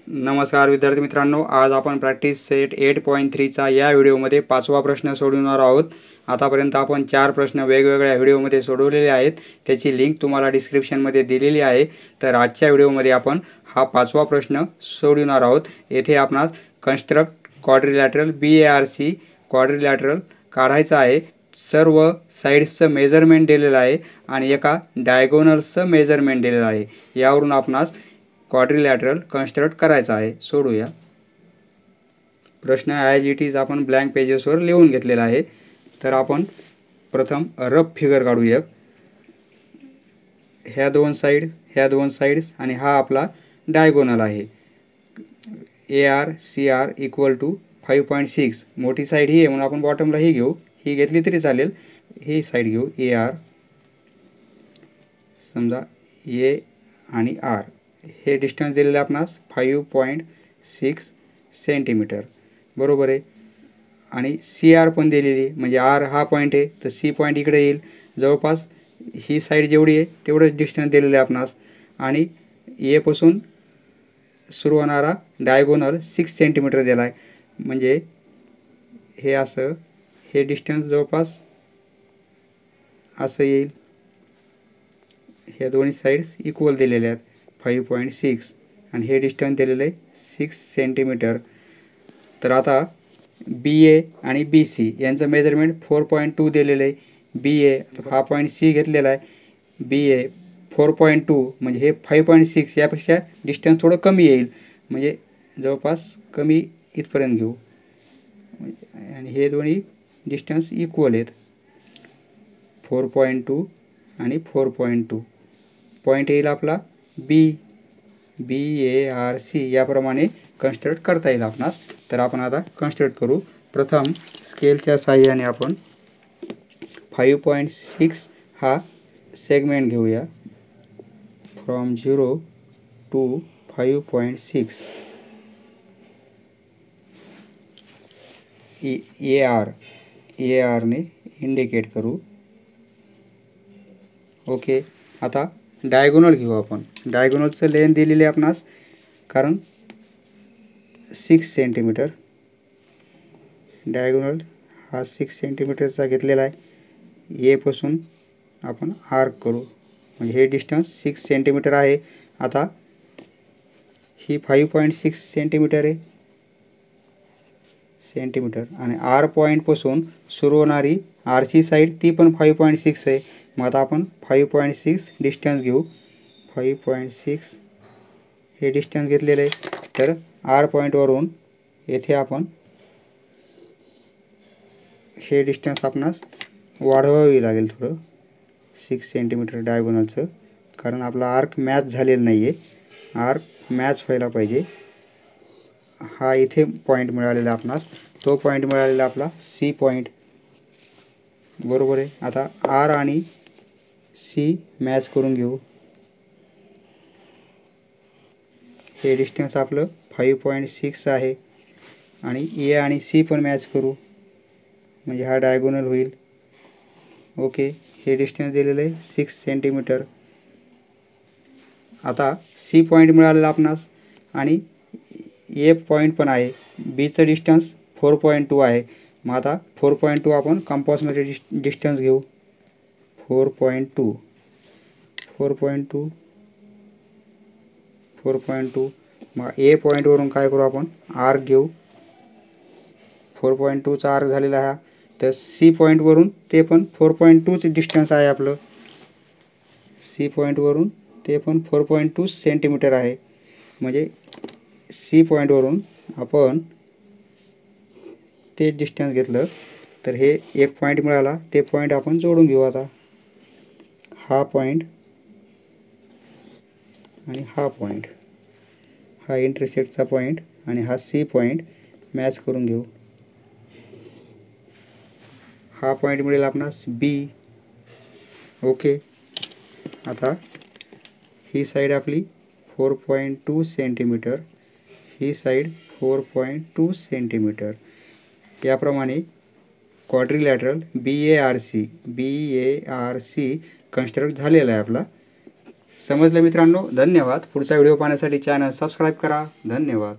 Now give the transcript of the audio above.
नमस्कार विद्यार्थी मित्रांनो, आज आपण प्रॅक्टिस सेट 8.3चा या व्हिडिओमध्ये 5वा प्रश्न सोडवणार आहोत। आतापर्यंत आपण 4 प्रश्न वेगवेगळ्या व्हिडिओमध्ये सोडवलेले आहेत, त्याची लिंक तुम्हाला डिस्क्रिप्शनमध्ये दिलेली आहे। तर आजच्या व्हिडिओमध्ये आपण हा 5वा प्रश्न सोडवणार आहोत। येथे आपणास कन्स्ट्रक्ट क्वाड्रिलॅटरल BARC क्वाड्रिलॅटरल काढायचा आहे। सर्व साइड्सचं मेजरमेंट दिलेलं आहे आणि एका डायगोनलचं मेजरमेंट दिलेलं आहे। यावरून आपणास क्वाड्रिलॅटरल कन्स्ट्रक्ट करायचा आहे। सोडूया प्रश्न ॲज इट इज आपण ब्लँक पेजेसवर लिहून घेतलेला आहे। तर आपण प्रथम रफ फिगर काढूया। ह्या दोन साइड्स आणि हा आपला डायगोनल आहे। AR CR = 5.6 मोठी साइड ही आहे म्हणून आपण बॉटमला ही घेऊ, ही घेतली तरी चालेल। ही साइड घेऊ AR, समजा A आणि R हे डिस्टन्स दिलेले आपणास 5.6 सेंटीमीटर बरोबर आहे। आणि CR पण दिलेली, म्हणजे R हा पॉईंट आहे तर C पॉईंट इकडे येईल। जवळपास ही साइड जेवढी आहे तेवढंच डिस्टन्स दिलेलं आहे आपणास। आणि A पासून सुरू होणारा डायगोनल 6 सेंटीमीटर दिला आहे, म्हणजे हे असं हे डिस्टन्स जवळपास असं येईल। ह्या दोन्ही साइड्स इक्वल दिलेल्या आहेत 5.6 आणि हे डिस्टन्स दिलेलं आहे 6 सेंटीमीटर। तर आता BA आणि BC यांचं मेजरमेंट 4.2 दिलेलं आहे। BA हा पॉईंट C घेतलेला आहे, BA 4.2 म्हणजे हे 5.6 यापेक्षा डिस्टन्स थोडं कमी येईल, म्हणजे जवळपास कमी इथपर्यंत घेऊ आणि हे दोन्ही डिस्टन्स इक्वल आहेत 4.2 आणि 4.2। पॉईंट येईल आपला BARC याप्रमाणे कन्स्ट्रक्ट करता येईल आपणास। तर आपण आता कन्स्ट्रक्ट करू। प्रथम स्केलच्या साहाय्याने आपण 5.6 हा सेगमेंट घेऊया। फ्रॉम 0 to 5.6 AR ने इंडिकेट करू। ओके, आता डायगोनल घेऊ आपण। डायगोनलचं लेंथ दिलेली आहे आपणास, कारण 6 सेंटीमीटर डायगोनल हा 6 सेंटीमीटरचा घेतलेला आहे। A पासून आपण आर्क करू, म्हणजे हे डिस्टन्स 6 सेंटीमीटर आहे। आता ही 5.6 सेंटीमीटर आहे आणि R पॉईंटपासून सुरू होणारी RC साईड ती पण 5.6 आहे। मग आता आपण 5.6 डिस्टन्स घेऊ। 5.6 हे डिस्टन्स घेतलेलं आहे। तर R पॉईंटवरून येथे आपण हे डिस्टन्स आपणास वाढवावी लागेल थोडं 6 सेंटीमीटर डायगोनलचं, कारण आपला आर्क मॅच झालेला नाही आहे। आर्क मॅच व्हायला पाहिजे। हा इथे पॉईंट मिळालेला आपणास, तो पॉईंट मिळालेला आपला C पॉईंट बरोबर आहे। आता R आणि C मॅच करून घेऊ। हे डिस्टन्स आपलं 5.6 आहे आणि A आणि C पण मॅच करू, म्हणजे हा डायगोनल होईल। ओके, हे डिस्टन्स दिलेलं आहे 6 सेंटीमीटर। आता C पॉईंट मिळालेला आपणास आणि A पॉईंट पण आहे। Bचं डिस्टन्स 4.2 आहे। मग आता 4.2 आपण कंपासमध्ये डिस्टन्स घेऊ। 4.2 मग A पॉईंटवरून काय करू आपण, आर्क घेऊ। 4.2चा आर्क झालेला आहे, तर C पॉईंटवरून ते पण 4.2च डिस्टन्स आहे आपलं। C पॉईंटवरून ते पण 4.2 सेंटीमीटर आहे, म्हणजे C पॉईंटवरून आपण ते डिस्टन्स घेतलं तर हे एक पॉईंट मिळाला, ते पॉईंट आपण जोडून घेऊ। आता हा पॉईंट आणि हा पॉईंट, हा इंटरसेक्टचा पॉईंट आणि हा C पॉईंट मॅच करून घेऊ। हा पॉईंट मिळेल आपणास B। ओके, आता ही साइड आपली 4.2 सेंटीमीटर, ही साइड 4.2 सेंटीमीटर। याप्रमाणे क्वाड्रिलॅटरल BARC कन्स्ट्रक्ट झालेला आहे आपला। समजलं मित्रांनो? धन्यवाद. पुढचा व्हिडिओ पाहण्यासाठी चॅनल सबस्क्राईब करा. धन्यवाद.